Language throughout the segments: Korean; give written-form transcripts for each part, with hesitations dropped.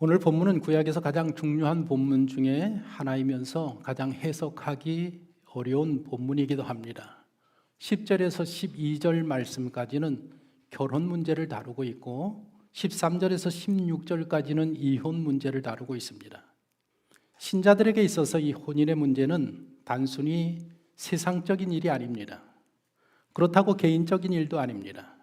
오늘 본문은 구약에서 가장 중요한 본문 중에 하나이면서 가장 해석하기 어려운 본문이기도 합니다. 10절에서 12절 말씀까지는 결혼 문제를 다루고 있고 13절에서 16절까지는 이혼 문제를 다루고 있습니다. 신자들에게 있어서 이 혼인의 문제는 단순히 세상적인 일이 아닙니다. 그렇다고 개인적인 일도 아닙니다.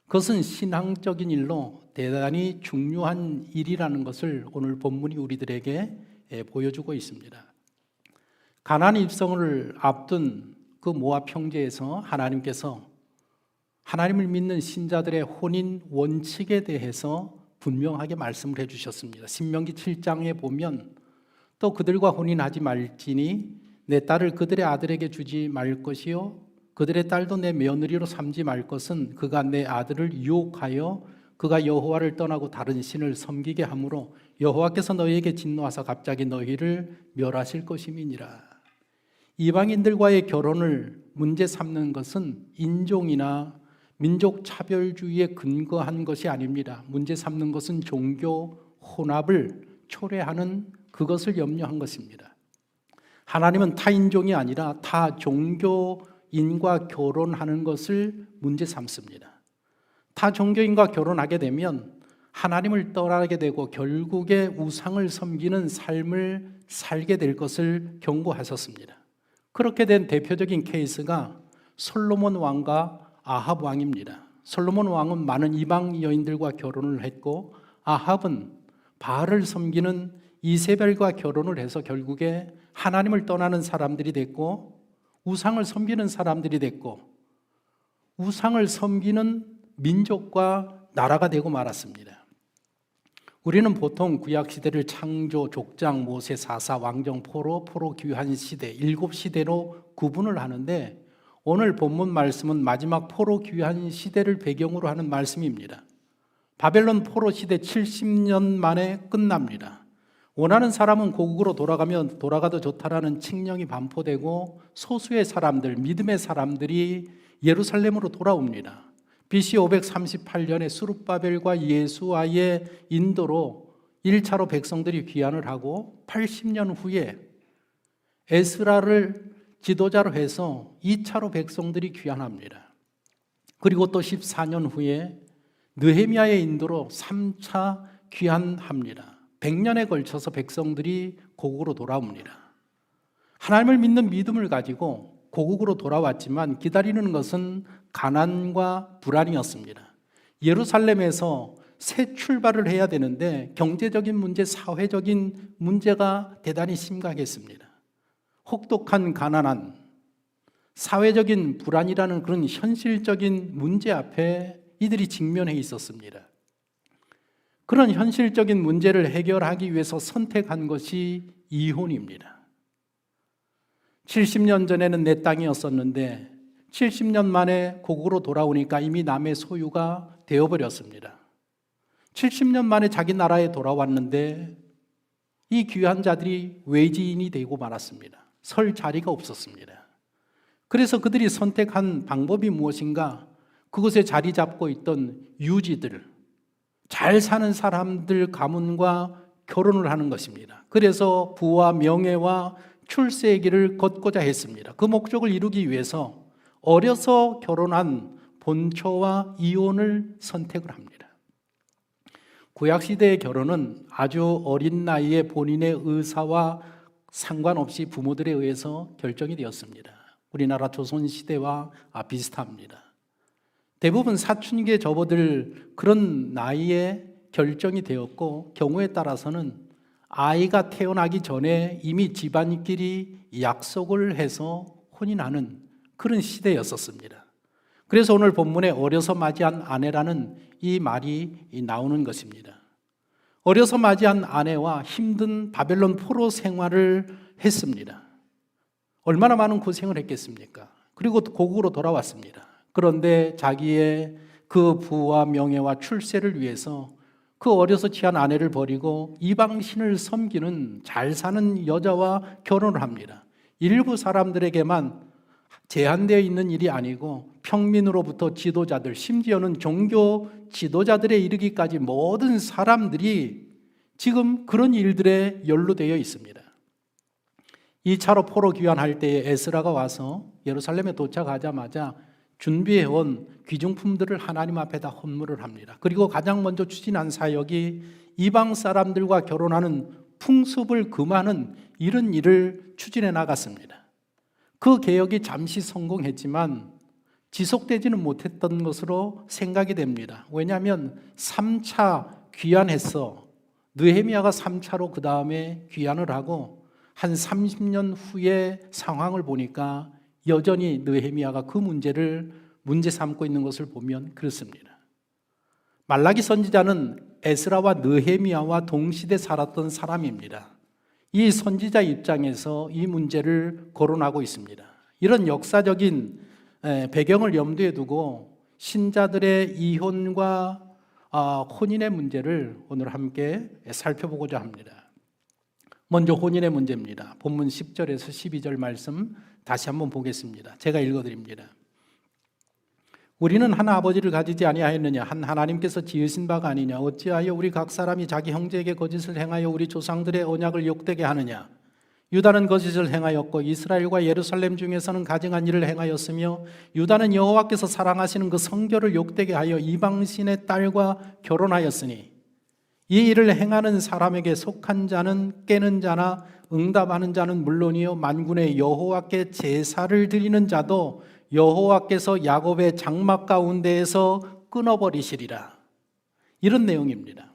그것은 신앙적인 일로 대단히 중요한 일이라는 것을 오늘 본문이 우리들에게 보여주고 있습니다. 가나안 입성을 앞둔 그 모압 평지에서 하나님께서 하나님을 믿는 신자들의 혼인 원칙에 대해서 분명하게 말씀을 해주셨습니다. 신명기 7장에 보면 또 그들과 혼인하지 말지니 내 딸을 그들의 아들에게 주지 말 것이요 그들의 딸도 내 며느리로 삼지 말 것은 그가 내 아들을 유혹하여 그가 여호와를 떠나고 다른 신을 섬기게 하므로 여호와께서 너희에게 진노하사 갑자기 너희를 멸하실 것임이니라. 이방인들과의 결혼을 문제 삼는 것은 인종이나 민족 차별주의에 근거한 것이 아닙니다. 문제 삼는 것은 종교 혼합을 초래하는 그것을 염려한 것입니다. 하나님은 타인종이 아니라 타 종교인과 결혼하는 것을 문제 삼습니다. 타 종교인과 결혼하게 되면 하나님을 떠나게 되고 결국에 우상을 섬기는 삶을 살게 될 것을 경고하셨습니다. 그렇게 된 대표적인 케이스가 솔로몬 왕과 아합 왕입니다. 솔로몬 왕은 많은 이방 여인들과 결혼을 했고 아합은 바알을 섬기는 이세벨과 결혼을 해서 결국에 하나님을 떠나는 사람들이 됐고 우상을 섬기는 사람들이 됐고 우상을 섬기는 민족과 나라가 되고 말았습니다. 우리는 보통 구약시대를 창조, 족장, 모세, 사사, 왕정, 포로, 귀환 시대, 7시대로 구분을 하는데 오늘 본문 말씀은 마지막 포로 귀환 시대를 배경으로 하는 말씀입니다. 바벨론 포로 시대 70년 만에 끝납니다. 원하는 사람은 고국으로 돌아가면 돌아가도 좋다라는 칙령이 반포되고 소수의 사람들, 믿음의 사람들이 예루살렘으로 돌아옵니다. BC 538년에 수룹바벨과 예수아의 인도로 1차로 백성들이 귀환을 하고 80년 후에 에스라를 지도자로 해서 2차로 백성들이 귀환합니다. 그리고 또 14년 후에 느헤미야의 인도로 3차 귀환합니다. 100년에 걸쳐서 백성들이 고국으로 돌아옵니다. 하나님을 믿는 믿음을 가지고 고국으로 돌아왔지만 기다리는 것은 가난과 불안이었습니다. 예루살렘에서 새 출발을 해야 되는데 경제적인 문제, 사회적인 문제가 대단히 심각했습니다. 혹독한 가난한 사회적인 불안이라는 그런 현실적인 문제 앞에 이들이 직면해 있었습니다. 그런 현실적인 문제를 해결하기 위해서 선택한 것이 이혼입니다. 70년 전에는 내 땅이었었는데 70년 만에 고국으로 돌아오니까 이미 남의 소유가 되어버렸습니다. 70년 만에 자기 나라에 돌아왔는데 이 귀한 자들이 외지인이 되고 말았습니다. 설 자리가 없었습니다. 그래서 그들이 선택한 방법이 무엇인가? 그곳에 자리 잡고 있던 유지들, 잘 사는 사람들 가문과 결혼을 하는 것입니다. 그래서 부와 명예와 출세의 길을 걷고자 했습니다. 그 목적을 이루기 위해서 어려서 결혼한 본초와 이혼을 선택을 합니다. 구약시대의 결혼은 아주 어린 나이에 본인의 의사와 상관없이 부모들에 의해서 결정이 되었습니다. 우리나라 조선시대와 비슷합니다. 대부분 사춘기에 접어들 그런 나이에 결정이 되었고 경우에 따라서는 아이가 태어나기 전에 이미 집안끼리 약속을 해서 혼인하는 그런 시대였었습니다. 그래서 오늘 본문에 어려서 맞이한 아내라는 이 말이 나오는 것입니다. 어려서 맞이한 아내와 힘든 바벨론 포로 생활을 했습니다. 얼마나 많은 고생을 했겠습니까? 그리고 고국으로 돌아왔습니다. 그런데 자기의 그 부와 명예와 출세를 위해서 그 어려서 취한 아내를 버리고 이방신을 섬기는 잘 사는 여자와 결혼을 합니다. 일부 사람들에게만 제한되어 있는 일이 아니고 평민으로부터 지도자들, 심지어는 종교 지도자들에 이르기까지 모든 사람들이 지금 그런 일들에 연루되어 있습니다. 2차로 포로 귀환할 때에 에스라가 와서 예루살렘에 도착하자마자 준비해온 귀중품들을 하나님 앞에다 헌물을 합니다. 그리고 가장 먼저 추진한 사역이 이방 사람들과 결혼하는 풍습을 금하는 이런 일을 추진해 나갔습니다. 그 개혁이 잠시 성공했지만 지속되지는 못했던 것으로 생각이 됩니다. 왜냐하면 3차 귀환했어. 느헤미야가 3차로 그 다음에 귀환을 하고 한 30년 후의 상황을 보니까 여전히 느헤미야가 그 문제를 문제 삼고 있는 것을 보면 그렇습니다. 말라기 선지자는 에스라와 느헤미야와 동시대 살았던 사람입니다. 이 선지자 입장에서 이 문제를 거론하고 있습니다. 이런 역사적인 배경을 염두에 두고 신자들의 이혼과 혼인의 문제를 오늘 함께 살펴보고자 합니다. 먼저 혼인의 문제입니다. 본문 10절에서 12절 말씀 다시 한번 보겠습니다. 제가 읽어드립니다. 우리는 한 아버지를 가지지 아니하였느냐? 한 하나님께서 지으신 바가 아니냐? 어찌하여 우리 각 사람이 자기 형제에게 거짓을 행하여 우리 조상들의 언약을 욕되게 하느냐? 유다는 거짓을 행하였고 이스라엘과 예루살렘 중에서는 가증한 일을 행하였으며 유다는 여호와께서 사랑하시는 그 성결을 욕되게 하여 이방신의 딸과 결혼하였으니 이 일을 행하는 사람에게 속한 자는 깨는 자나 응답하는 자는 물론이요 만군의 여호와께 제사를 드리는 자도 여호와께서 야곱의 장막 가운데에서 끊어버리시리라. 이런 내용입니다.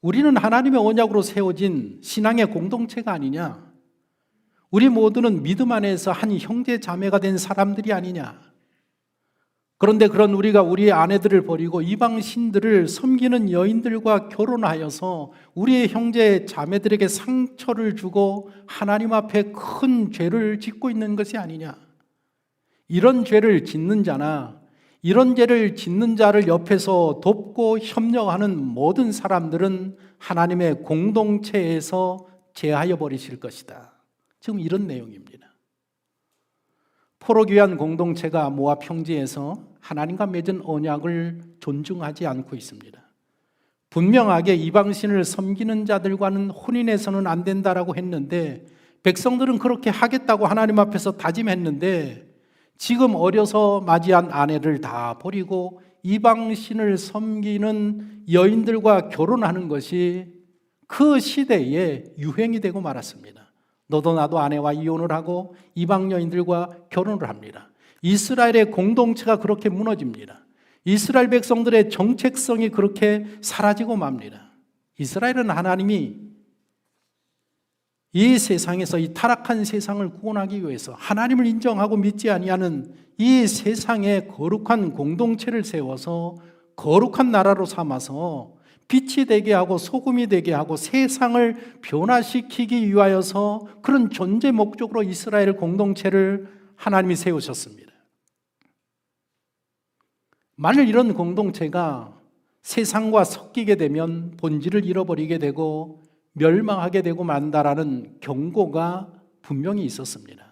우리는 하나님의 언약으로 세워진 신앙의 공동체가 아니냐? 우리 모두는 믿음 안에서 한 형제 자매가 된 사람들이 아니냐? 그런데 그런 우리가 우리의 아내들을 버리고 이방 신들을 섬기는 여인들과 결혼하여서 우리의 형제 자매들에게 상처를 주고 하나님 앞에 큰 죄를 짓고 있는 것이 아니냐? 이런 죄를 짓는 자나 이런 죄를 짓는 자를 옆에서 돕고 협력하는 모든 사람들은 하나님의 공동체에서 제하여 버리실 것이다. 지금 이런 내용입니다. 포로 귀한 공동체가 모압 평지에서 하나님과 맺은 언약을 존중하지 않고 있습니다. 분명하게 이방신을 섬기는 자들과는 혼인해서는 안 된다라고 했는데 백성들은 그렇게 하겠다고 하나님 앞에서 다짐했는데 지금 어려서 맞이한 아내를 다 버리고 이방신을 섬기는 여인들과 결혼하는 것이 그 시대에 유행이 되고 말았습니다. 너도 나도 아내와 이혼을 하고 이방 여인들과 결혼을 합니다. 이스라엘의 공동체가 그렇게 무너집니다. 이스라엘 백성들의 정체성이 그렇게 사라지고 맙니다. 이스라엘은 하나님이 이 세상에서 이 타락한 세상을 구원하기 위해서 하나님을 인정하고 믿지 아니하는 이 세상에 거룩한 공동체를 세워서 거룩한 나라로 삼아서 빛이 되게 하고 소금이 되게 하고 세상을 변화시키기 위하여서 그런 존재 목적으로 이스라엘 공동체를 하나님이 세우셨습니다. 만일 이런 공동체가 세상과 섞이게 되면 본질을 잃어버리게 되고 멸망하게 되고 만다라는 경고가 분명히 있었습니다.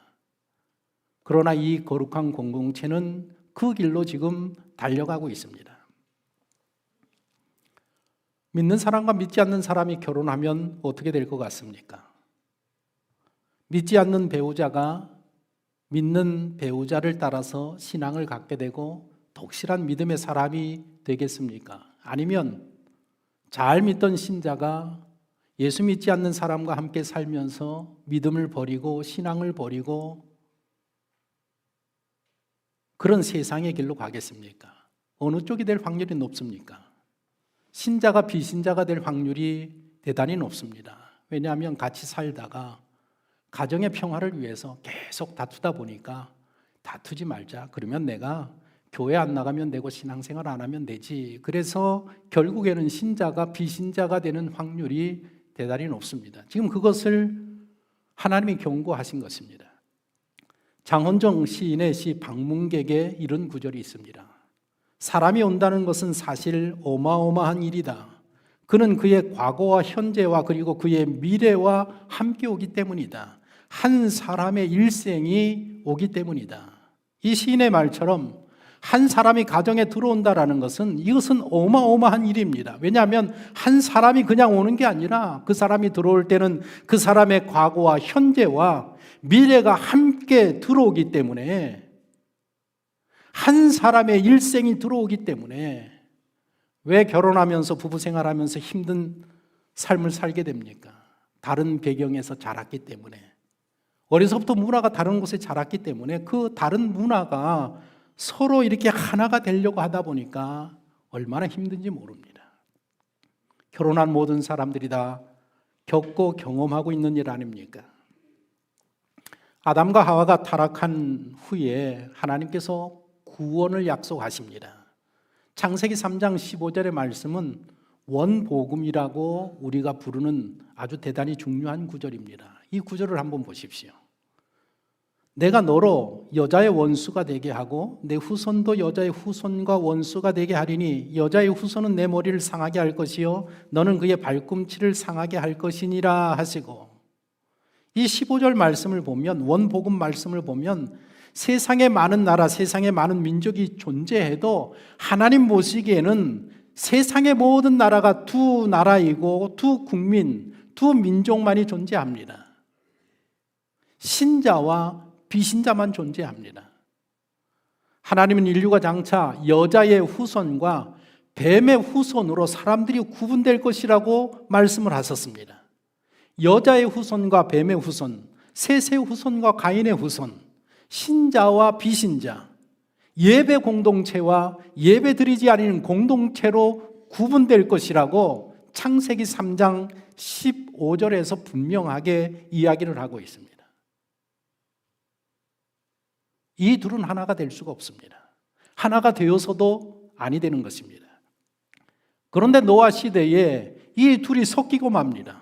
그러나 이 거룩한 공동체는 그 길로 지금 달려가고 있습니다. 믿는 사람과 믿지 않는 사람이 결혼하면 어떻게 될 것 같습니까? 믿지 않는 배우자가 믿는 배우자를 따라서 신앙을 갖게 되고 독실한 믿음의 사람이 되겠습니까? 아니면 잘 믿던 신자가 예수 믿지 않는 사람과 함께 살면서 믿음을 버리고 신앙을 버리고 그런 세상의 길로 가겠습니까? 어느 쪽이 될 확률이 높습니까? 신자가 비신자가 될 확률이 대단히 높습니다. 왜냐하면 같이 살다가 가정의 평화를 위해서 계속 다투다 보니까 다투지 말자. 그러면 내가 교회 안 나가면 되고 신앙생활 안 하면 되지. 그래서 결국에는 신자가 비신자가 되는 확률이 대단히 높습니다. 지금 그것을 하나님이 경고하신 것입니다. 장헌정 시인의 시 방문객에 이런 구절이 있습니다. 사람이 온다는 것은 사실 어마어마한 일이다. 그는 그의 과거와 현재와 그리고 그의 미래와 함께 오기 때문이다. 한 사람의 일생이 오기 때문이다. 이 시인의 말처럼 한 사람이 가정에 들어온다라는 것은 이것은 어마어마한 일입니다. 왜냐하면 한 사람이 그냥 오는 게 아니라 그 사람이 들어올 때는 그 사람의 과거와 현재와 미래가 함께 들어오기 때문에, 한 사람의 일생이 들어오기 때문에 왜 결혼하면서 부부 생활하면서 힘든 삶을 살게 됩니까? 다른 배경에서 자랐기 때문에, 어려서부터 문화가 다른 곳에 자랐기 때문에 그 다른 문화가 서로 이렇게 하나가 되려고 하다 보니까 얼마나 힘든지 모릅니다. 결혼한 모든 사람들이 다 겪고 경험하고 있는 일 아닙니까? 아담과 하와가 타락한 후에 하나님께서 구원을 약속하십니다. 창세기 3장 15절의 말씀은 원복음이라고 우리가 부르는 아주 대단히 중요한 구절입니다. 이 구절을 한번 보십시오. 내가 너로 여자의 원수가 되게 하고 내 후손도 여자의 후손과 원수가 되게 하리니 여자의 후손은 내 머리를 상하게 할 것이요 너는 그의 발꿈치를 상하게 할 것이니라 하시고, 이 15절 말씀을 보면, 원복음 말씀을 보면 세상에 많은 나라, 세상에 많은 민족이 존재해도 하나님 보시기에는 세상의 모든 나라가 두 나라이고 두 국민, 두 민족만이 존재합니다. 신자와 비신자만 존재합니다. 하나님은 인류가 장차 여자의 후손과 뱀의 후손으로 사람들이 구분될 것이라고 말씀을 하셨습니다. 여자의 후손과 뱀의 후손, 셋의 후손과 가인의 후손, 신자와 비신자, 예배 공동체와 예배 드리지 않는 공동체로 구분될 것이라고 창세기 3장 15절에서 분명하게 이야기를 하고 있습니다. 이 둘은 하나가 될 수가 없습니다. 하나가 되어서도 아니 되는 것입니다. 그런데 노아 시대에 이 둘이 섞이고 맙니다.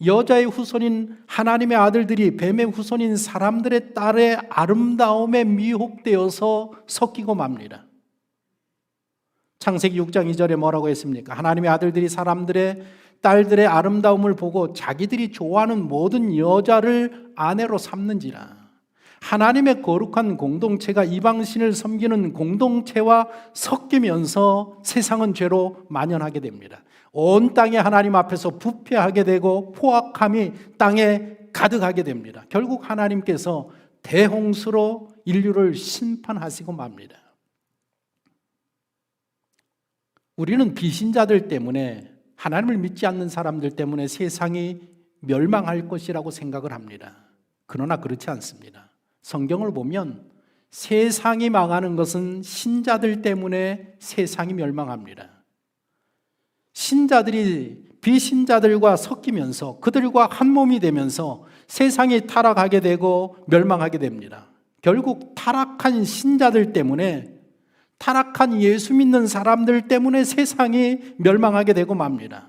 여자의 후손인 하나님의 아들들이 뱀의 후손인 사람들의 딸의 아름다움에 미혹되어서 섞이고 맙니다. 창세기 6장 2절에 뭐라고 했습니까? 하나님의 아들들이 사람들의 딸들의 아름다움을 보고 자기들이 좋아하는 모든 여자를 아내로 삼는지라. 하나님의 거룩한 공동체가 이방신을 섬기는 공동체와 섞이면서 세상은 죄로 만연하게 됩니다. 온 땅에 하나님 앞에서 부패하게 되고 포악함이 땅에 가득하게 됩니다. 결국 하나님께서 대홍수로 인류를 심판하시고 맙니다. 우리는 비신자들 때문에, 하나님을 믿지 않는 사람들 때문에 세상이 멸망할 것이라고 생각을 합니다. 그러나 그렇지 않습니다. 성경을 보면 세상이 망하는 것은 신자들 때문에 세상이 멸망합니다. 신자들이 비신자들과 섞이면서 그들과 한 몸이 되면서 세상이 타락하게 되고 멸망하게 됩니다. 결국 타락한 신자들 때문에, 타락한 예수 믿는 사람들 때문에 세상이 멸망하게 되고 맙니다.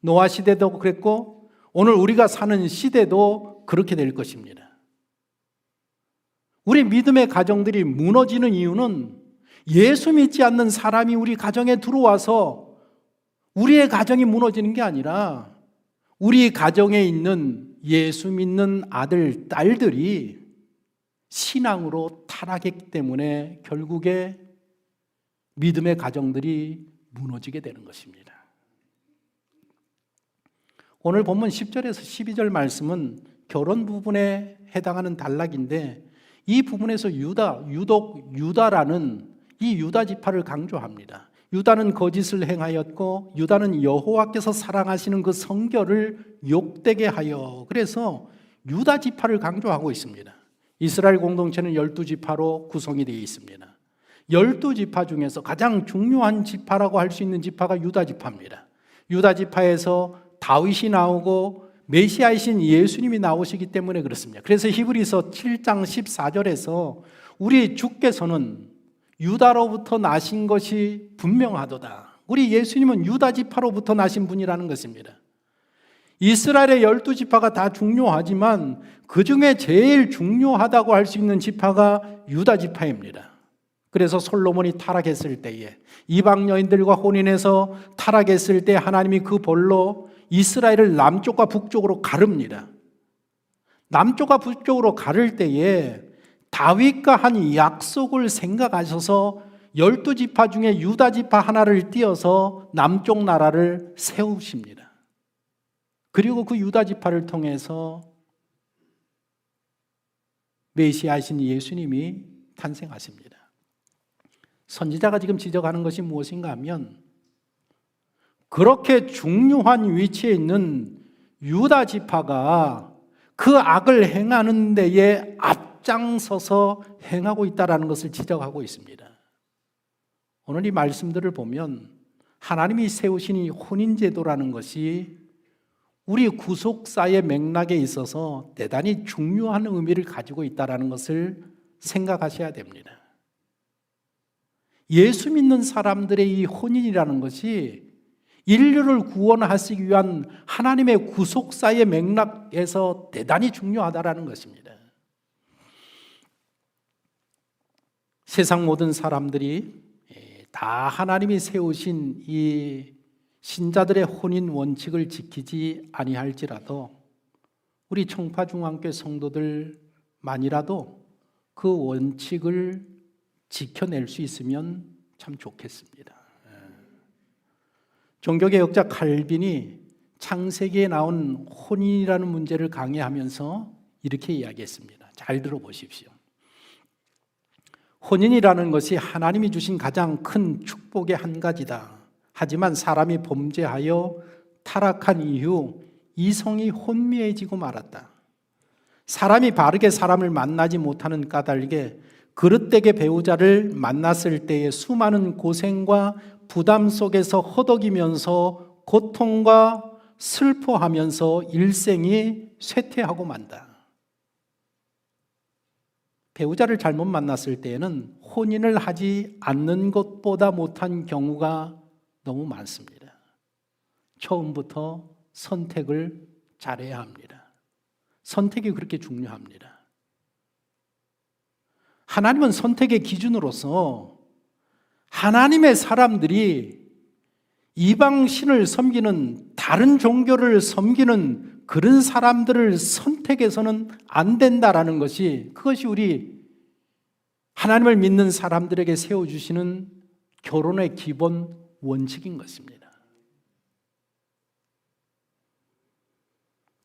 노아 시대도 그랬고 오늘 우리가 사는 시대도 그렇게 될 것입니다. 우리 믿음의 가정들이 무너지는 이유는 예수 믿지 않는 사람이 우리 가정에 들어와서 우리의 가정이 무너지는 게 아니라 우리 가정에 있는 예수 믿는 아들, 딸들이 신앙으로 타락했기 때문에 결국에 믿음의 가정들이 무너지게 되는 것입니다. 오늘 본문 10절에서 12절 말씀은 결혼 부분에 해당하는 단락인데, 이 부분에서 유독 유다라는 이 유다 지파를 강조합니다. 유다는 거짓을 행하였고 유다는 여호와께서 사랑하시는 그 성결을 욕되게 하여, 그래서 유다 지파를 강조하고 있습니다. 이스라엘 공동체는 12지파로 구성이 되어 있습니다. 12지파 중에서 가장 중요한 지파라고 할 수 있는 지파가 유다 지파입니다. 유다 지파에서 다윗이 나오고 메시아이신 예수님이 나오시기 때문에 그렇습니다. 그래서 히브리서 7장 14절에서 우리 주께서는 유다로부터 나신 것이 분명하도다. 우리 예수님은 유다 지파로부터 나신 분이라는 것입니다. 이스라엘의 12지파가 다 중요하지만 그 중에 제일 중요하다고 할 수 있는 지파가 유다 지파입니다. 그래서 솔로몬이 타락했을 때에, 이방 여인들과 혼인해서 타락했을 때 하나님이 그 벌로 이스라엘을 남쪽과 북쪽으로 가릅니다. 남쪽과 북쪽으로 가를 때에 다윗과 한 약속을 생각하셔서 12지파 중에 유다지파 하나를 띄어서 남쪽 나라를 세우십니다. 그리고 그 유다지파를 통해서 메시아이신 예수님이 탄생하십니다. 선지자가 지금 지적하는 것이 무엇인가 하면 그렇게 중요한 위치에 있는 유다지파가 그 악을 행하는 데에 앞장서서 행하고 있다는 것을 지적하고 있습니다. 오늘 이 말씀들을 보면 하나님이 세우신 이 혼인제도라는 것이 우리 구속사의 맥락에 있어서 대단히 중요한 의미를 가지고 있다는 것을 생각하셔야 됩니다. 예수 믿는 사람들의 이 혼인이라는 것이 인류를 구원하시기 위한 하나님의 구속사의 맥락에서 대단히 중요하다는 것입니다. 세상 모든 사람들이 다 하나님이 세우신 이 신자들의 혼인 원칙을 지키지 아니할지라도 우리 청파중앙교회 성도들만이라도 그 원칙을 지켜낼 수 있으면 참 좋겠습니다. 종교개혁자 칼빈이 창세기에 나온 혼인이라는 문제를 강의하면서 이렇게 이야기했습니다. 잘 들어보십시오. 혼인이라는 것이 하나님이 주신 가장 큰 축복의 한 가지다. 하지만 사람이 범죄하여 타락한 이후 이성이 혼미해지고 말았다. 사람이 바르게 사람을 만나지 못하는 까닭에 그릇되게 배우자를 만났을 때의 수많은 고생과 부담 속에서 허덕이면서 고통과 슬퍼하면서 일생이 쇠퇴하고 만다. 배우자를 잘못 만났을 때에는 혼인을 하지 않는 것보다 못한 경우가 너무 많습니다. 처음부터 선택을 잘해야 합니다. 선택이 그렇게 중요합니다. 하나님은 선택의 기준으로서 하나님의 사람들이 이방신을 섬기는 다른 종교를 섬기는 그런 사람들을 선택해서는 안 된다라는 것이 그것이 우리 하나님을 믿는 사람들에게 세워주시는 결혼의 기본 원칙인 것입니다.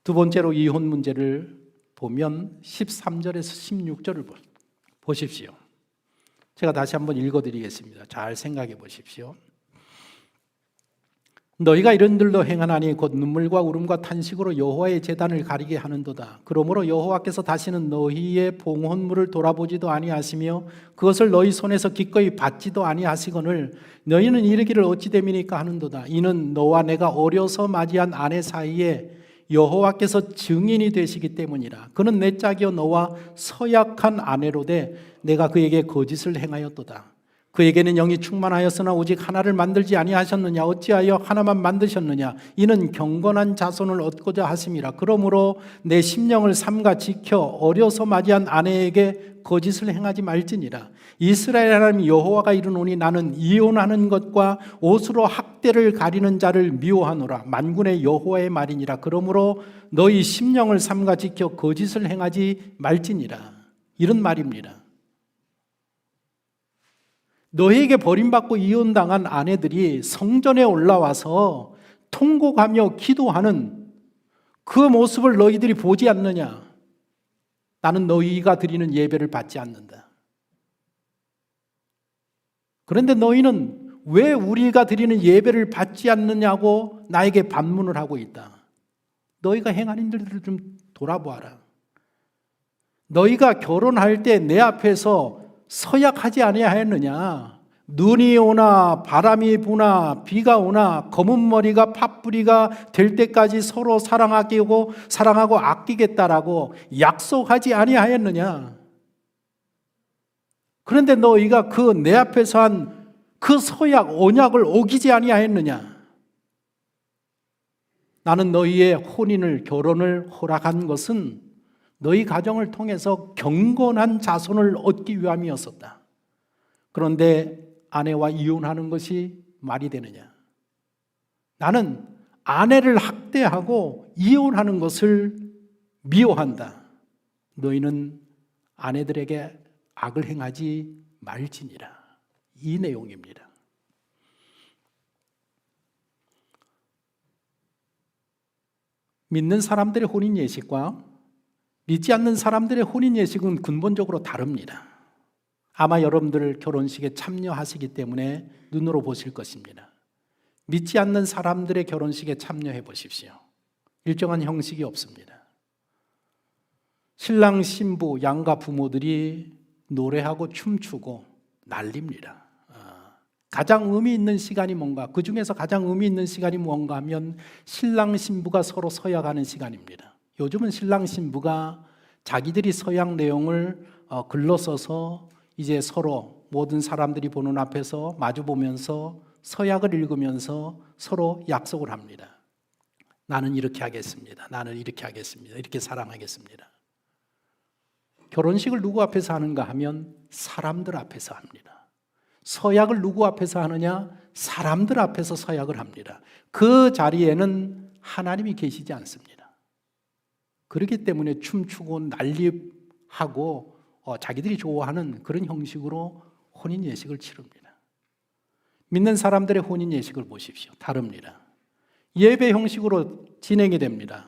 두 번째로 이혼 문제를 보면 13절에서 16절을 보십시오. 제가 다시 한번 읽어드리겠습니다. 잘 생각해 보십시오. 너희가 이런들도 행하나니 곧 눈물과 울음과 탄식으로 여호와의 제단을 가리게 하는도다. 그러므로 여호와께서 다시는 너희의 봉헌물을 돌아보지도 아니하시며 그것을 너희 손에서 기꺼이 받지도 아니하시거늘 너희는 이르기를 어찌 됨이니까 하는도다. 이는 너와 내가 어려서 맞이한 아내 사이에 여호와께서 증인이 되시기 때문이라. 그는 내 짝이요 너와 서약한 아내로되 내가 그에게 거짓을 행하였도다. 그에게는 영이 충만하였으나 오직 하나를 만들지 아니하셨느냐? 어찌하여 하나만 만드셨느냐? 이는 경건한 자손을 얻고자 하심이라. 그러므로 내 심령을 삼가 지켜 어려서 맞이한 아내에게 거짓을 행하지 말지니라. 이스라엘 하나님 여호와가 이르노니 나는 이혼하는 것과 옷으로 학대를 가리는 자를 미워하노라. 만군의 여호와의 말이니라. 그러므로 너희 심령을 삼가 지켜 거짓을 행하지 말지니라. 이런 말입니다. 너희에게 버림받고 이혼당한 아내들이 성전에 올라와서 통곡하며 기도하는 그 모습을 너희들이 보지 않느냐? 나는 너희가 드리는 예배를 받지 않는다. 그런데 너희는 왜 우리가 드리는 예배를 받지 않느냐고 나에게 반문을 하고 있다. 너희가 행하는 일들을 좀 돌아보아라. 너희가 결혼할 때 내 앞에서 서약하지 아니하였느냐? 눈이 오나 바람이 부나 비가 오나 검은 머리가 팥뿌리가 될 때까지 서로 사랑하고 아끼겠다라고 약속하지 아니하였느냐? 그런데 너희가 그 내 앞에서 한 그 서약 언약을 어기지 아니하였느냐? 나는 너희의 혼인을 결혼을 허락한 것은 너희 가정을 통해서 경건한 자손을 얻기 위함이었었다. 그런데 아내와 이혼하는 것이 말이 되느냐? 나는 아내를 학대하고 이혼하는 것을 미워한다. 너희는 아내들에게 악을 행하지 말지니라. 이 내용입니다. 믿는 사람들의 혼인 예식과 믿지 않는 사람들의 혼인 예식은 근본적으로 다릅니다. 아마 여러분들 결혼식에 참여하시기 때문에 눈으로 보실 것입니다. 믿지 않는 사람들의 결혼식에 참여해 보십시오. 일정한 형식이 없습니다. 신랑 신부 양가 부모들이 노래하고 춤추고 난립니다. 가장 의미 있는 시간이 뭔가, 그 중에서 가장 의미 있는 시간이 뭔가 하면 신랑 신부가 서로 서약하는 시간입니다. 요즘은 신랑 신부가 자기들이 서약 내용을 글로 써서 이제 서로 모든 사람들이 보는 앞에서 마주 보면서 서약을 읽으면서 서로 약속을 합니다. 나는 이렇게 하겠습니다. 나는 이렇게 하겠습니다. 이렇게 사랑하겠습니다. 결혼식을 누구 앞에서 하는가 하면 사람들 앞에서 합니다. 서약을 누구 앞에서 하느냐? 사람들 앞에서 서약을 합니다. 그 자리에는 하나님이 계시지 않습니다. 그렇기 때문에 춤추고 난립하고 자기들이 좋아하는 그런 형식으로 혼인 예식을 치릅니다. 믿는 사람들의 혼인 예식을 보십시오. 다릅니다. 예배 형식으로 진행이 됩니다.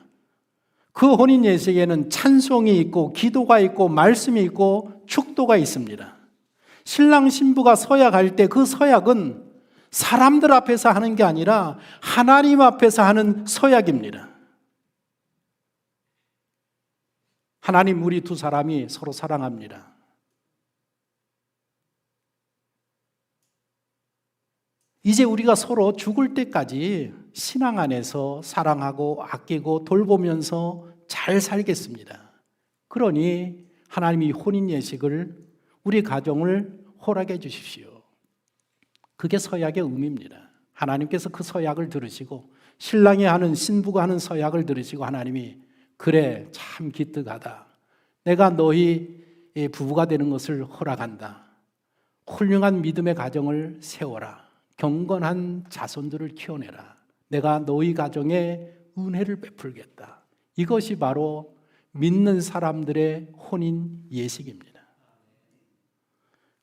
그 혼인 예식에는 찬송이 있고 기도가 있고 말씀이 있고 축도가 있습니다. 신랑 신부가 서약할 때 그 서약은 사람들 앞에서 하는 게 아니라 하나님 앞에서 하는 서약입니다. 하나님, 우리 두 사람이 서로 사랑합니다. 이제 우리가 서로 죽을 때까지 신앙 안에서 사랑하고 아끼고 돌보면서 잘 살겠습니다. 그러니 하나님이 혼인 예식을, 우리 가정을 허락해 주십시오. 그게 서약의 의미입니다. 하나님께서 그 서약을 들으시고 신랑이 하는, 신부가 하는 서약을 들으시고 하나님이 그래, 참 기특하다. 내가 너희 부부가 되는 것을 허락한다. 훌륭한 믿음의 가정을 세워라. 경건한 자손들을 키워내라. 내가 너희 가정에 은혜를 베풀겠다. 이것이 바로 믿는 사람들의 혼인 예식입니다.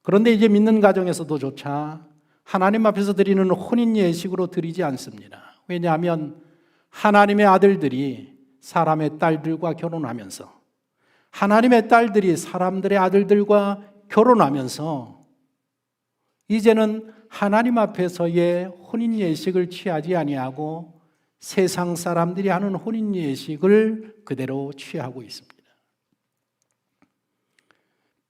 그런데 이제 믿는 가정에서도조차 하나님 앞에서 드리는 혼인 예식으로 드리지 않습니다. 왜냐하면 하나님의 아들들이 사람의 딸들과 결혼하면서, 하나님의 딸들이 사람들의 아들들과 결혼하면서 이제는 하나님 앞에서의 혼인 예식을 취하지 아니하고 세상 사람들이 하는 혼인 예식을 그대로 취하고 있습니다.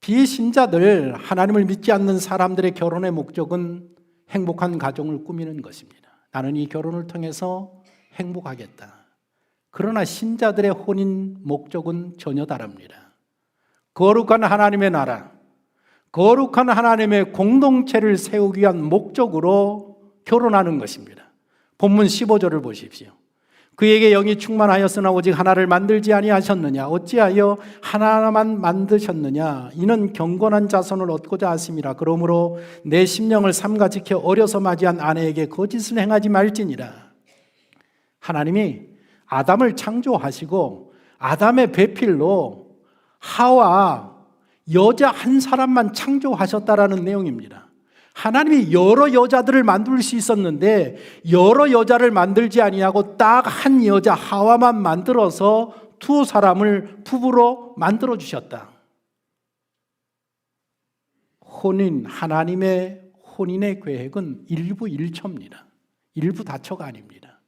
비신자들, 하나님을 믿지 않는 사람들의 결혼의 목적은 행복한 가정을 꾸미는 것입니다. 나는 이 결혼을 통해서 행복하겠다. 그러나 신자들의 혼인 목적은 전혀 다릅니다. 거룩한 하나님의 나라, 거룩한 하나님의 공동체를 세우기 위한 목적으로 결혼하는 것입니다. 본문 15절을 보십시오. 그에게 영이 충만하였으나 오직 하나를 만들지 아니하셨느냐? 어찌하여 하나만 만드셨느냐? 이는 경건한 자손을 얻고자 하심이라. 그러므로 내 심령을 삼가 지켜 어려서 맞이한 아내에게 거짓을 행하지 말지니라. 하나님이 아담을 창조하시고 아담의 배필로 하와 여자 한 사람만 창조하셨다라는 내용입니다. 하나님이 여러 여자들을 만들 수 있었는데 여러 여자를 만들지 아니하고 딱 한 여자 하와만 만들어서 두 사람을 부부로 만들어 주셨다. 혼인, 하나님의 혼인의 계획은 일부일처입니다. 일부다처가 아닙니다.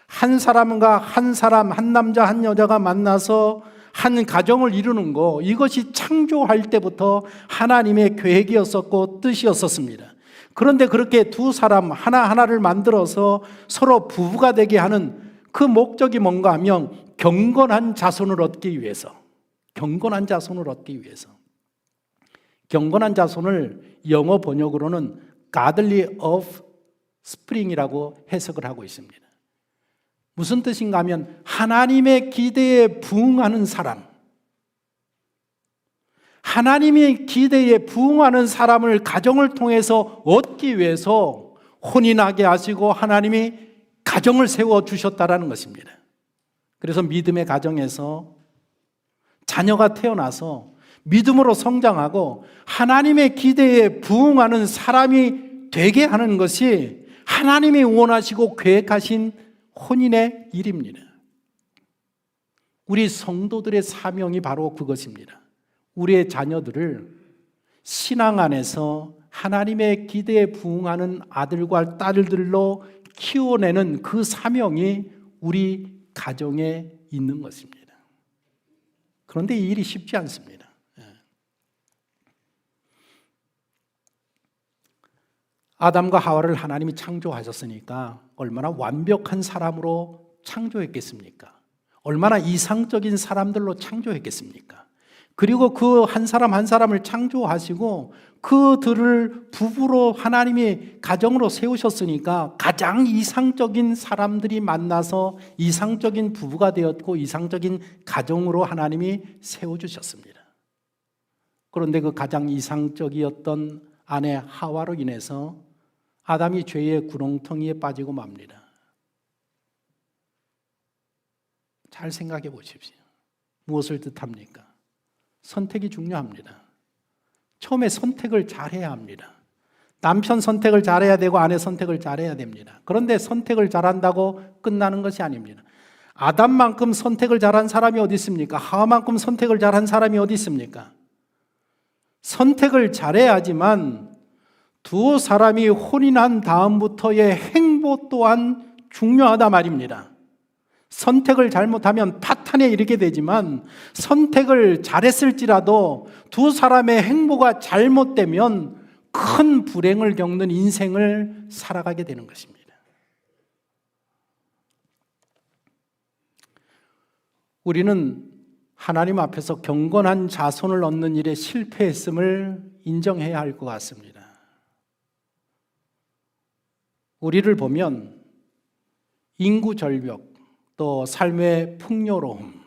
한 사람과 한 사람, 한 남자 한 여자가 만나서 한 가정을 이루는 거, 이것이 창조할 때부터 하나님의 계획이었었고 뜻이었었습니다. 그런데 그렇게 두 사람 하나하나를 만들어서 서로 부부가 되게 하는 그 목적이 뭔가 하면 경건한 자손을 얻기 위해서, 경건한 자손을 얻기 위해서. 경건한 자손을 영어 번역으로는 godly offspring이라고 해석을 하고 있습니다. 무슨 뜻인가 하면 하나님의 기대에 부응하는 사람, 하나님의 기대에 부응하는 사람을 가정을 통해서 얻기 위해서 혼인하게 하시고 하나님이 가정을 세워주셨다라는 것입니다. 그래서 믿음의 가정에서 자녀가 태어나서 믿음으로 성장하고 하나님의 기대에 부응하는 사람이 되게 하는 것이 하나님이 원하시고 계획하신 혼인의 일입니다. 우리 성도들의 사명이 바로 그것입니다. 우리의 자녀들을 신앙 안에서 하나님의 기대에 부응하는 아들과 딸들로 키워내는 그 사명이 우리 가정에 있는 것입니다. 그런데 이 일이 쉽지 않습니다. 아담과 하와를 하나님이 창조하셨으니까 얼마나 완벽한 사람으로 창조했겠습니까? 얼마나 이상적인 사람들로 창조했겠습니까? 그리고 그 한 사람 한 사람을 창조하시고 그들을 부부로 하나님이 가정으로 세우셨으니까 가장 이상적인 사람들이 만나서 이상적인 부부가 되었고 이상적인 가정으로 하나님이 세워주셨습니다. 그런데 그 가장 이상적이었던 아내 하와로 인해서 아담이 죄의 구렁텅이에 빠지고 맙니다. 잘 생각해 보십시오. 무엇을 뜻합니까? 선택이 중요합니다. 처음에 선택을 잘해야 합니다. 남편 선택을 잘해야 되고 아내 선택을 잘해야 됩니다. 그런데 선택을 잘한다고 끝나는 것이 아닙니다. 아담만큼 선택을 잘한 사람이 어디 있습니까? 하와만큼 선택을 잘한 사람이 어디 있습니까? 선택을 잘해야지만 두 사람이 혼인한 다음부터의 행보 또한 중요하다 말입니다. 선택을 잘못하면 파탄에 이르게 되지만 선택을 잘했을지라도 두 사람의 행보가 잘못되면 큰 불행을 겪는 인생을 살아가게 되는 것입니다. 우리는 하나님 앞에서 경건한 자손을 얻는 일에 실패했음을 인정해야 할 것 같습니다. 우리를 보면 인구 절벽, 또 삶의 풍요로움,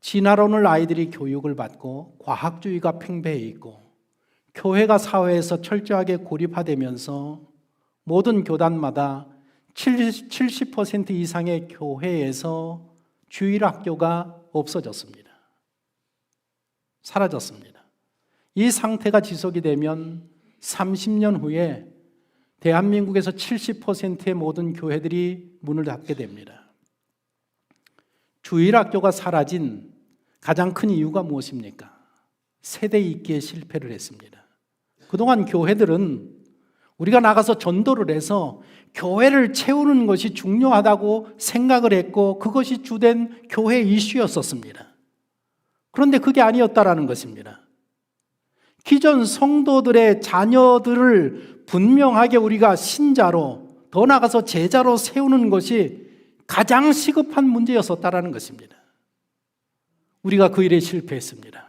진화론을 아이들이 교육을 받고 과학주의가 팽배해 있고 교회가 사회에서 철저하게 고립화되면서 모든 교단마다 70% 이상의 교회에서 주일학교가 없어졌습니다. 사라졌습니다. 이 상태가 지속이 되면 30년 후에 대한민국에서 70%의 모든 교회들이 문을 닫게 됩니다. 주일학교가 사라진 가장 큰 이유가 무엇입니까? 세대 있기에 실패를 했습니다. 그동안 교회들은 우리가 나가서 전도를 해서 교회를 채우는 것이 중요하다고 생각을 했고 그것이 주된 교회 이슈였었습니다. 그런데 그게 아니었다라는 것입니다. 기존 성도들의 자녀들을 분명하게 우리가 신자로 더 나아가서 제자로 세우는 것이 가장 시급한 문제였었다라는 것입니다. 우리가 그 일에 실패했습니다.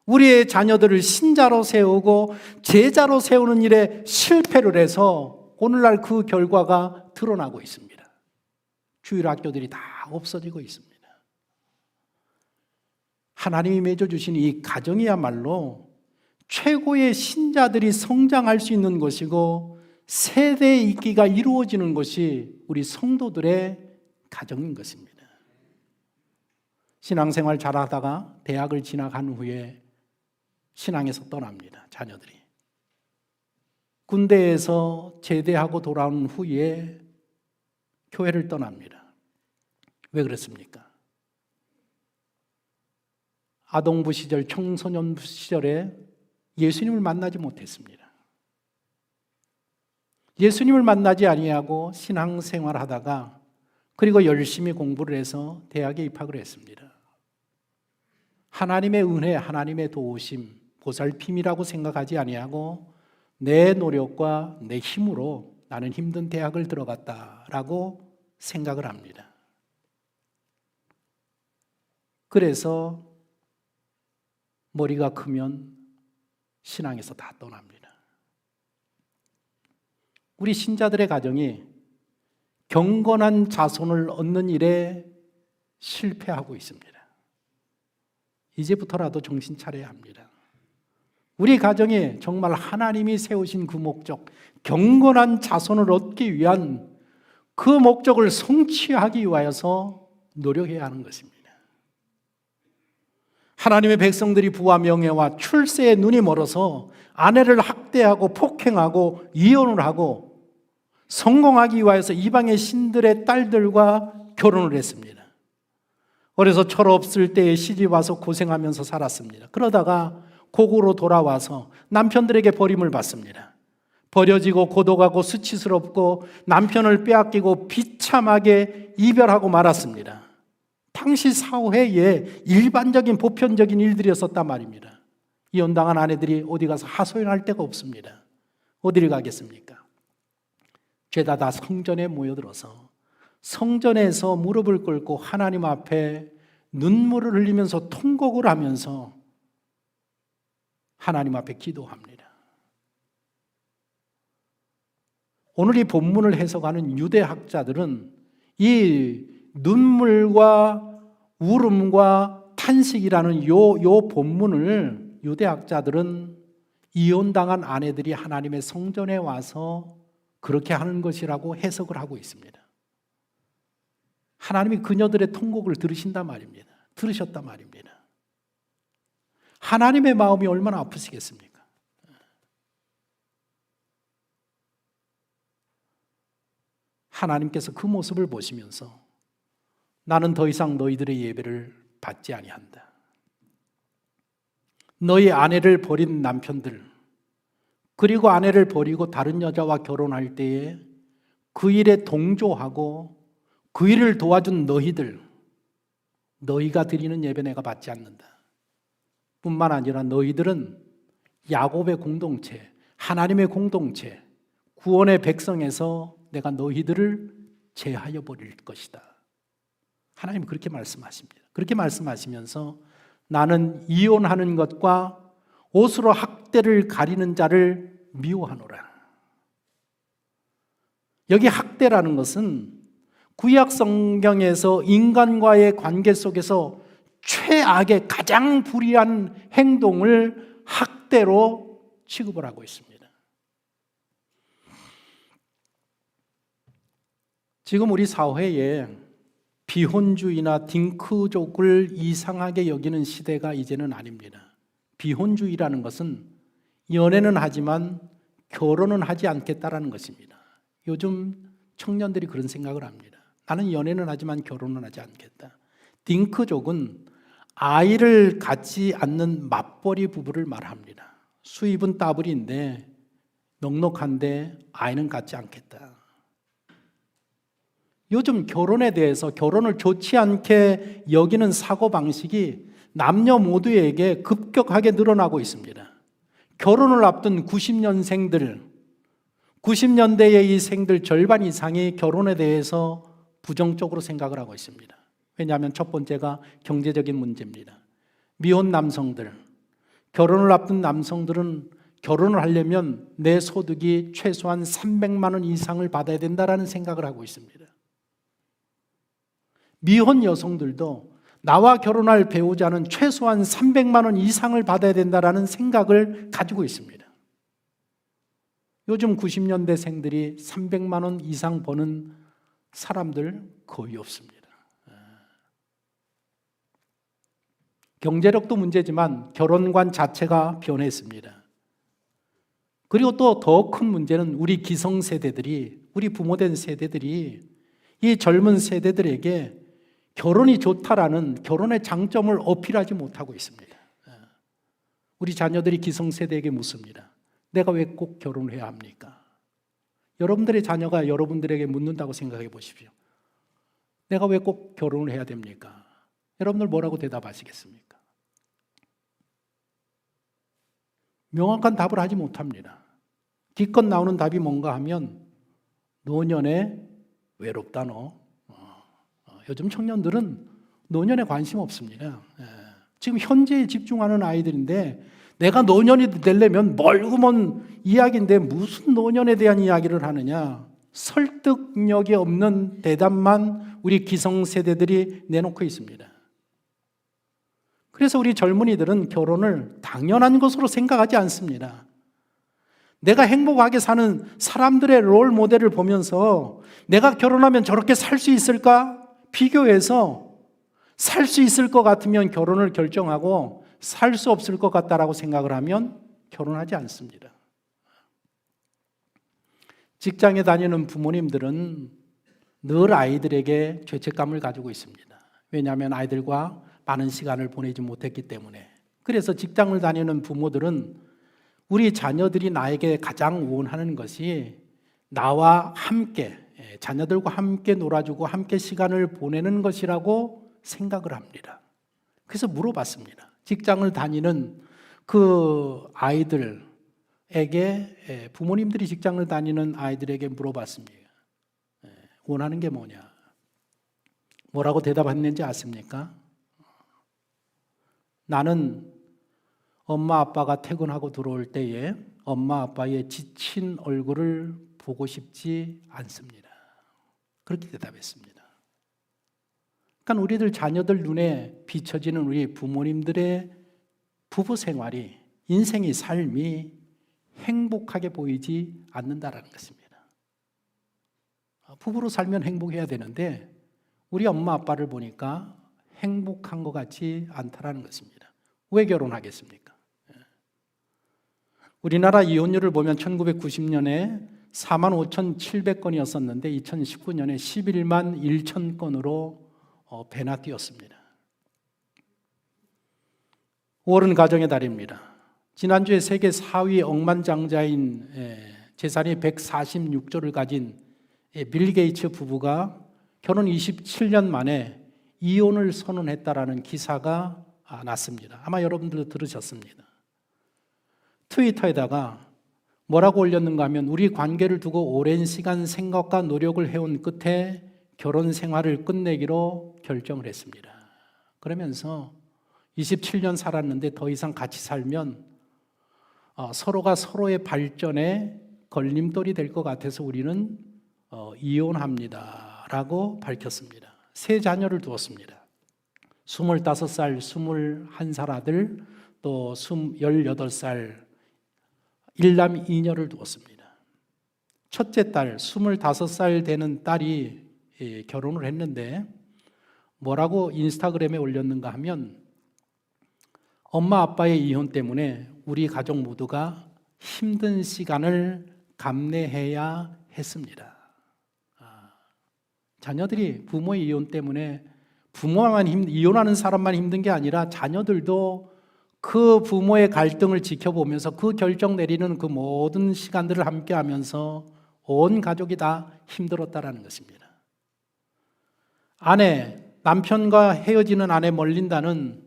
우리의 자녀들을 신자로 세우고 제자로 세우는 일에 실패를 해서 오늘날 그 결과가 드러나고 있습니다. 주일학교들이 다 없어지고 있습니다. 하나님이 맺어주신 이 가정이야말로 최고의 신자들이 성장할 수 있는 것이고 세대 있기가 이루어지는 것이 우리 성도들의 가정인 것입니다. 신앙생활 잘하다가 대학을 진학한 후에 신앙에서 떠납니다. 자녀들이. 군대에서 제대하고 돌아온 후에 교회를 떠납니다. 왜 그렇습니까? 아동부 시절, 청소년부 시절에 예수님을 만나지 못했습니다. 예수님을 만나지 아니하고 신앙생활하다가 그리고 열심히 공부를 해서 대학에 입학을 했습니다. 하나님의 은혜, 하나님의 도우심, 보살핌이라고 생각하지 아니하고 내 노력과 내 힘으로 나는 힘든 대학을 들어갔다라고 생각을 합니다. 그래서 머리가 크면 신앙에서 다 떠납니다. 우리 신자들의 가정이 경건한 자손을 얻는 일에 실패하고 있습니다. 이제부터라도 정신 차려야 합니다. 우리 가정에 정말 하나님이 세우신 그 목적, 경건한 자손을 얻기 위한 그 목적을 성취하기 위하여서 노력해야 하는 것입니다. 하나님의 백성들이 부와 명예와 출세에 눈이 멀어서 아내를 학대하고 폭행하고 이혼을 하고 성공하기 위해서 이방의 신들의 딸들과 결혼을 했습니다. 그래서 철없을 때에 시집 와서 고생하면서 살았습니다. 그러다가 고국으로 돌아와서 남편들에게 버림을 받습니다. 버려지고 고독하고 수치스럽고 남편을 빼앗기고 비참하게 이별하고 말았습니다. 당시 사회에 일반적인 보편적인 일들이었었단 말입니다. 이혼당한 아내들이 어디 가서 하소연할 데가 없습니다. 어디를 가겠습니까? 죄다 다 성전에 모여들어서 성전에서 무릎을 꿇고 하나님 앞에 눈물을 흘리면서 통곡을 하면서 하나님 앞에 기도합니다. 오늘 이 본문을 해석하는 유대학자들은 이 눈물과 울음과 탄식이라는 요 본문을 유대학자들은 이혼당한 아내들이 하나님의 성전에 와서 그렇게 하는 것이라고 해석을 하고 있습니다. 하나님이 그녀들의 통곡을 들으신단 말입니다. 들으셨단 말입니다. 하나님의 마음이 얼마나 아프시겠습니까? 하나님께서 그 모습을 보시면서 나는 더 이상 너희들의 예배를 받지 아니한다. 너희 아내를 버린 남편들, 그리고 아내를 버리고 다른 여자와 결혼할 때에 그 일에 동조하고 그 일을 도와준 너희들, 너희가 드리는 예배 내가 받지 않는다. 뿐만 아니라 너희들은 야곱의 공동체, 하나님의 공동체, 구원의 백성에서 내가 너희들을 제하여 버릴 것이다. 하나님 그렇게 말씀하십니다. 그렇게 말씀하시면서 나는 이혼하는 것과 옷으로 학대를 가리는 자를 미워하노라. 여기 학대라는 것은 구약 성경에서 인간과의 관계 속에서 최악의 가장 불의한 행동을 학대로 취급을 하고 있습니다. 지금 우리 사회에 비혼주의나 딩크족을 이상하게 여기는 시대가 이제는 아닙니다. 비혼주의라는 것은 연애는 하지만 결혼은 하지 않겠다라는 것입니다. 요즘 청년들이 그런 생각을 합니다. 나는 연애는 하지만 결혼은 하지 않겠다. 딩크족은 아이를 갖지 않는 맞벌이 부부를 말합니다. 수입은 따블인데 넉넉한데 아이는 갖지 않겠다. 요즘 결혼에 대해서 결혼을 좋지 않게 여기는 사고방식이 남녀 모두에게 급격하게 늘어나고 있습니다. 결혼을 앞둔 90년생들, 90년대의 이 생들 절반 이상이 결혼에 대해서 부정적으로 생각을 하고 있습니다. 왜냐하면 첫 번째가 경제적인 문제입니다. 미혼 남성들, 결혼을 앞둔 남성들은 결혼을 하려면 내 소득이 최소한 300만 원 이상을 받아야 된다는 생각을 하고 있습니다. 미혼 여성들도 나와 결혼할 배우자는 최소한 300만 원 이상을 받아야 된다는 생각을 가지고 있습니다. 요즘 90년대생들이 300만 원 이상 버는 사람들 거의 없습니다. 경제력도 문제지만 결혼관 자체가 변했습니다. 그리고 또 더 큰 문제는 우리 기성세대들이, 우리 부모된 세대들이 이 젊은 세대들에게 결혼이 좋다라는 결혼의 장점을 어필하지 못하고 있습니다. 우리 자녀들이 기성세대에게 묻습니다. 내가 왜 꼭 결혼을 해야 합니까? 여러분들의 자녀가 여러분들에게 묻는다고 생각해 보십시오. 내가 왜 꼭 결혼을 해야 됩니까? 여러분들 뭐라고 대답하시겠습니까? 명확한 답을 하지 못합니다. 기껏 나오는 답이 뭔가 하면 노년에 외롭다 너. 요즘 청년들은 노년에 관심 없습니다. 지금 현재에 집중하는 아이들인데 내가 노년이 되려면 멀고 먼 이야기인데 무슨 노년에 대한 이야기를 하느냐. 설득력이 없는 대답만 우리 기성세대들이 내놓고 있습니다. 그래서 우리 젊은이들은 결혼을 당연한 것으로 생각하지 않습니다. 내가 행복하게 사는 사람들의 롤 모델을 보면서 내가 결혼하면 저렇게 살 수 있을까? 비교해서 살 수 있을 것 같으면 결혼을 결정하고 살 수 없을 것 같다라고 생각을 하면 결혼하지 않습니다. 직장에 다니는 부모님들은 늘 아이들에게 죄책감을 가지고 있습니다. 왜냐하면 아이들과 많은 시간을 보내지 못했기 때문에. 그래서 직장을 다니는 부모들은 우리 자녀들이 나에게 가장 원하는 것이 나와 함께, 자녀들과 함께 놀아주고 함께 시간을 보내는 것이라고 생각을 합니다. 그래서 물어봤습니다. 직장을 다니는 그 아이들에게, 부모님들이 직장을 다니는 아이들에게 물어봤습니다. 원하는 게 뭐냐? 뭐라고 대답했는지 아십니까? 나는 엄마 아빠가 퇴근하고 들어올 때에 엄마 아빠의 지친 얼굴을 보고 싶지 않습니다. 그렇게 대답했습니다. 그러니까 우리들 자녀들 눈에 비춰지는 우리 부모님들의 부부 생활이, 인생의 삶이 행복하게 보이지 않는다라는 것입니다. 부부로 살면 행복해야 되는데 우리 엄마 아빠를 보니까 행복한 것 같지 않다라는 것입니다. 왜 결혼하겠습니까? 우리나라 이혼율을 보면 1990년에 45,700건이었었는데 2019년에 11만 1천 건으로 배나 뛰었습니다. 5월은 가정의 달입니다. 지난주에 세계 4위 억만장자인 재산이 146조를 가진 빌 게이츠 부부가 결혼 27년 만에 이혼을 선언했다라는 기사가 났습니다. 아마 여러분들도 들으셨습니다. 트위터에다가 뭐라고 올렸는가 하면 우리 관계를 두고 오랜 시간 생각과 노력을 해온 끝에 결혼 생활을 끝내기로 결정을 했습니다. 그러면서 27년 살았는데 더 이상 같이 살면 서로가 서로의 발전에 걸림돌이 될 것 같아서 우리는 이혼합니다 라고 밝혔습니다. 세 자녀를 두었습니다. 25살, 21살 아들, 또 18살 일남 2녀를 두었습니다. 첫째 딸, 25살 되는 딸이 결혼을 했는데 뭐라고 인스타그램에 올렸는가 하면 엄마 아빠의 이혼 때문에 우리 가족 모두가 힘든 시간을 감내해야 했습니다. 자녀들이 부모의 이혼 때문에 이혼하는 사람만 힘든 게 아니라 자녀들도 그 부모의 갈등을 지켜보면서 그 결정 내리는 그 모든 시간들을 함께 하면서 온 가족이 다 힘들었다라는 것입니다. 남편과 헤어지는 아내 멀린다는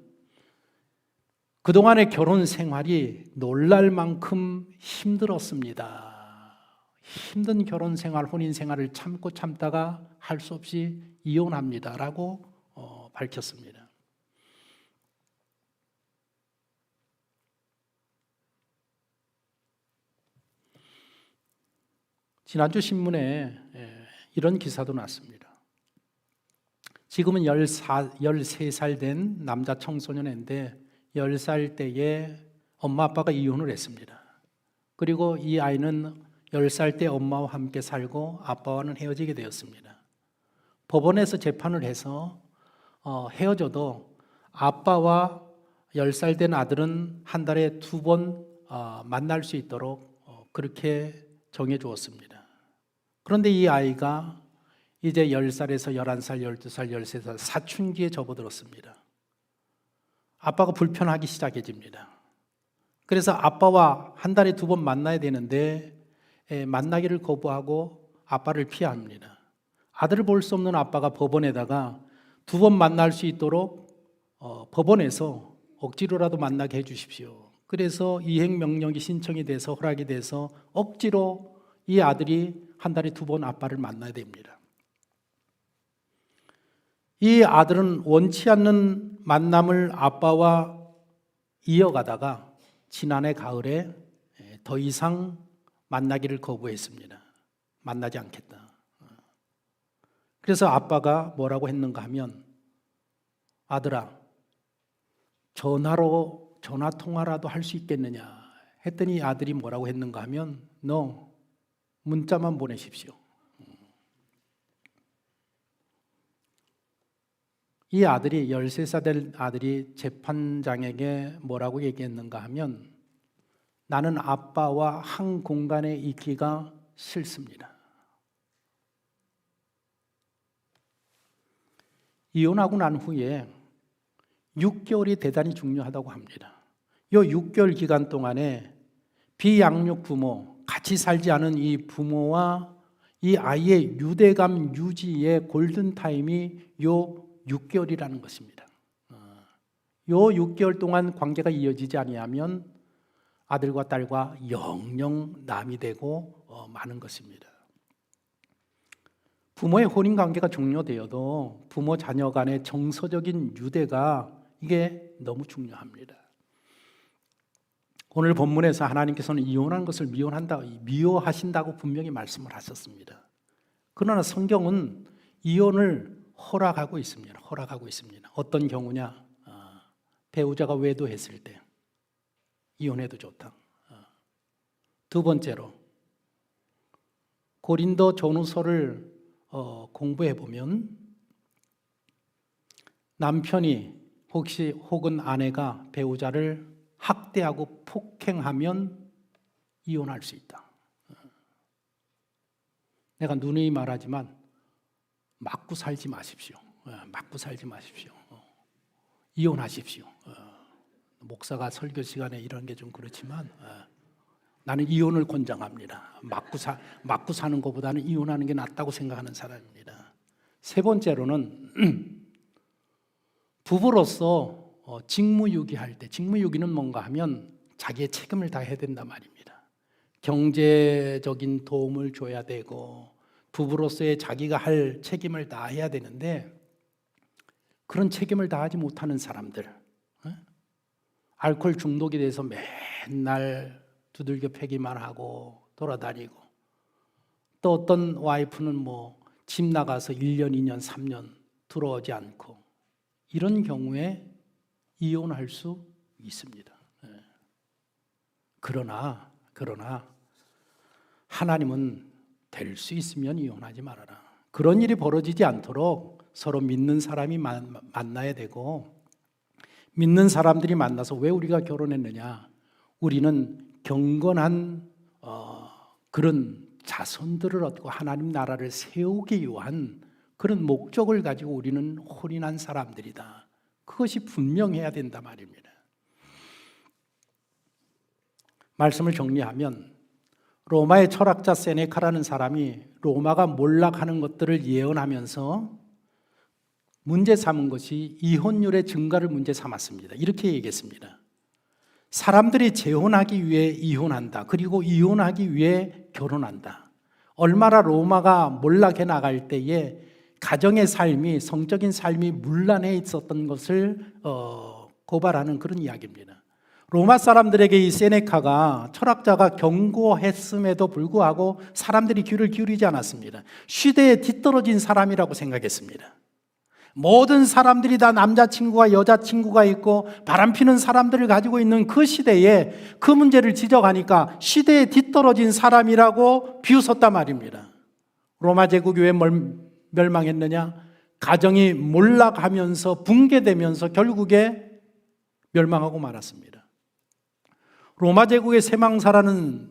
그동안의 결혼 생활이 놀랄 만큼 힘들었습니다. 힘든 결혼 생활, 혼인 생활을 참고 참다가 할 수 없이 이혼합니다 라고 밝혔습니다. 지난주 신문에 이런 기사도 났습니다. 지금은 13살 된 남자 청소년인데 10살 때에 엄마 아빠가 이혼을 했습니다. 그리고 이 아이는 10살 때 엄마와 함께 살고 아빠와는 헤어지게 되었습니다. 법원에서 재판을 해서 헤어져도 아빠와 10살 된 아들은 한 달에 2번 만날 수 있도록 그렇게 정해 주었습니다. 그런데 이 아이가 이제 10살에서 11살, 12살, 13살 사춘기에 접어들었습니다. 아빠가 불편하기 시작해집니다. 그래서 아빠와 한 달에 2번 만나야 되는데 만나기를 거부하고 아빠를 피합니다. 아들을 볼 수 없는 아빠가 법원에다가 2번 만날 수 있도록 법원에서 억지로라도 만나게 해주십시오. 그래서 이행명령이 신청이 돼서 허락이 돼서 억지로 이 아들이 한 달에 2번 아빠를 만나야 됩니다. 이 아들은 원치 않는 만남을 아빠와 이어가다가 지난해 가을에 더 이상 만나기를 거부했습니다. 만나지 않겠다. 그래서 아빠가 뭐라고 했는가 하면 아들아, 전화 통화라도 할 수 있겠느냐 했더니 아들이 뭐라고 했는가 하면 너 문자만 보내십시오. 이 아들이 13살 된 아들이 재판장에게 뭐라고 얘기했는가 하면 나는 아빠와 한 공간에 있기가 싫습니다. 이혼하고 난 후에 6개월이 대단히 중요하다고 합니다. 이 6개월 기간 동안에 비양육 부모, 같이 살지 않은 이 부모와 이 아이의 유대감 유지의 골든타임이 요 6개월이라는 것입니다. 요 6개월 동안 관계가 이어지지 아니하면 아들과 딸과 영영 남이 되고 마는 것입니다. 부모의 혼인 관계가 종료되어도 부모 자녀 간의 정서적인 유대가 이게 너무 중요합니다. 오늘 본문에서 하나님께서는 이혼한 것을 미워하신다고 분명히 말씀을 하셨습니다. 그러나 성경은 이혼을 허락하고 있습니다. 어떤 경우냐? 배우자가 외도했을 때 이혼해도 좋다. 두 번째로 고린도 전후서를 공부해 보면 남편이 혹은 아내가 배우자를 학대하고 폭행하면 이혼할 수 있다. 내가 누누이 말하지만 맞고 살지 마십시오. 이혼하십시오. 목사가 설교 시간에 이런 게 좀 그렇지만 나는 이혼을 권장합니다. 맞고 사는 것보다는 이혼하는 게 낫다고 생각하는 사람입니다. 세 번째로는 부부로서 직무유기할 때, 직무유기는 뭔가 하면 자기의 책임을 다해야 된단 말입니다. 경제적인 도움을 줘야 되고 부부로서의 자기가 할 책임을 다해야 되는데 그런 책임을 다하지 못하는 사람들, 알코올 중독이 돼서 맨날 두들겨 패기만 하고 돌아다니고, 또 어떤 와이프는 집 나가서 1년, 2년, 3년 들어오지 않고, 이런 경우에 이혼할 수 있습니다. 그러나 하나님은 될 수 있으면 이혼하지 말아라. 그런 일이 벌어지지 않도록 서로 믿는 사람이 만나야 되고, 믿는 사람들이 만나서 왜 우리가 결혼했느냐? 우리는 경건한 그런 자손들을 얻고 하나님 나라를 세우기 위한 그런 목적을 가지고 우리는 혼인한 사람들이다. 그것이 분명해야 된단 말입니다. 말씀을 정리하면 로마의 철학자 세네카라는 사람이 로마가 몰락하는 것들을 예언하면서 문제 삼은 것이 이혼율의 증가를 문제 삼았습니다. 이렇게 얘기했습니다. 사람들이 재혼하기 위해 이혼한다. 그리고 이혼하기 위해 결혼한다. 얼마나 로마가 몰락해 나갈 때에 가정의 삶이, 성적인 삶이 문란해 있었던 것을 고발하는 그런 이야기입니다. 로마 사람들에게 이 세네카가, 철학자가 경고했음에도 불구하고 사람들이 귀를 기울이지 않았습니다. 시대에 뒤떨어진 사람이라고 생각했습니다. 모든 사람들이 다 남자친구와 여자친구가 있고 바람피는 사람들을 가지고 있는 그 시대에 그 문제를 지적하니까 시대에 뒤떨어진 사람이라고 비웃었단 말입니다. 로마 제국이 왜 멸망했느냐? 가정이 몰락하면서 붕괴되면서 결국에 멸망하고 말았습니다. 로마 제국의 쇠망사라는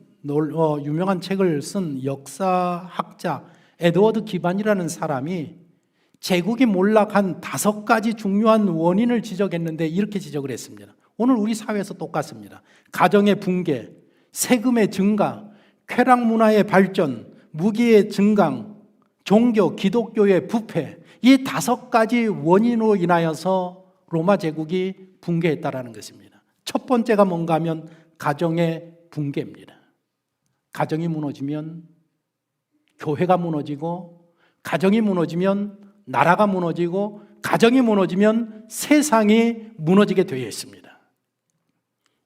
유명한 책을 쓴 역사학자 에드워드 기반이라는 사람이 제국이 몰락한 5가지 중요한 원인을 지적했는데 이렇게 지적을 했습니다. 오늘 우리 사회에서 똑같습니다. 가정의 붕괴, 세금의 증가, 쾌락 문화의 발전, 무기의 증강, 종교, 기독교의 부패, 이 5가지 원인으로 인하여서 로마 제국이 붕괴했다라는 것입니다. 첫 번째가 뭔가 하면 가정의 붕괴입니다. 가정이 무너지면 교회가 무너지고, 가정이 무너지면 나라가 무너지고, 가정이 무너지면 세상이 무너지게 되어 있습니다.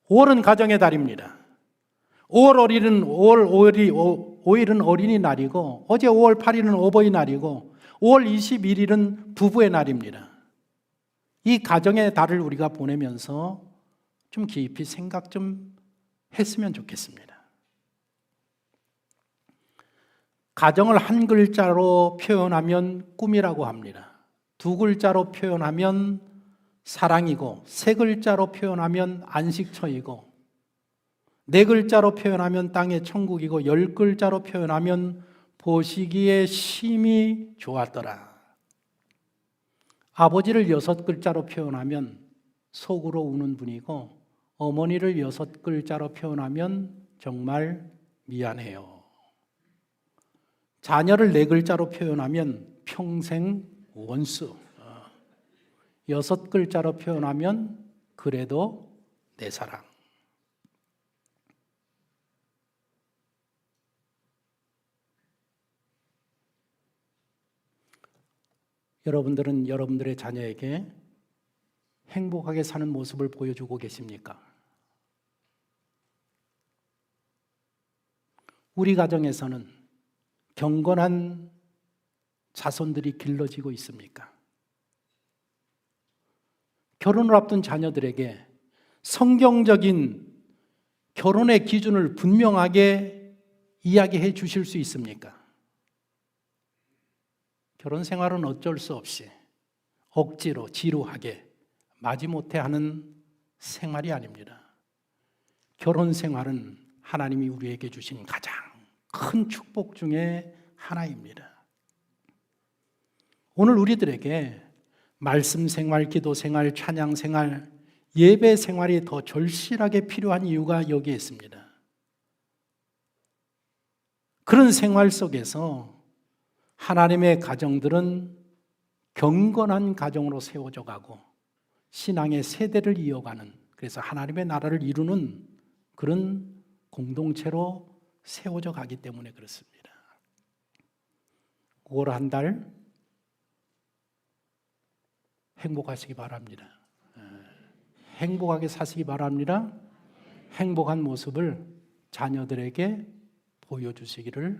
5월은 가정의 달입니다. 5월 5일은 어린이날이고, 어제 5월 8일은 어버이날이고, 5월 21일은 부부의 날입니다. 이 가정의 달을 우리가 보내면서 좀 깊이 생각 좀 했으면 좋겠습니다. 가정을 한 글자로 표현하면 꿈이라고 합니다. 두 글자로 표현하면 사랑이고, 세 글자로 표현하면 안식처이고, 네 글자로 표현하면 땅의 천국이고, 10글자로 표현하면 보시기에 심히 좋았더라. 아버지를 6글자로 표현하면 속으로 우는 분이고, 어머니를 6글자로 표현하면 정말 미안해요. 자녀를 4글자로 표현하면 평생 원수. 6글자로 표현하면 그래도 내 사랑. 여러분들은 여러분들의 자녀에게 행복하게 사는 모습을 보여주고 계십니까? 우리 가정에서는 경건한 자손들이 길러지고 있습니까? 결혼을 앞둔 자녀들에게 성경적인 결혼의 기준을 분명하게 이야기해 주실 수 있습니까? 결혼 생활은 어쩔 수 없이 억지로 지루하게 마지못해 하는 생활이 아닙니다. 결혼 생활은 하나님이 우리에게 주신 가장 큰 축복 중에 하나입니다. 오늘 우리들에게 말씀 생활, 기도 생활, 찬양 생활, 예배 생활이 더 절실하게 필요한 이유가 여기에 있습니다. 그런 생활 속에서 하나님의 가정들은 경건한 가정으로 세워져 가고 신앙의 세대를 이어가는, 그래서 하나님의 나라를 이루는 그런 공동체로 세워져 가기 때문에 그렇습니다. 5월 한 달 행복하시기 바랍니다. 행복하게 사시기 바랍니다. 행복한 모습을 자녀들에게 보여주시기를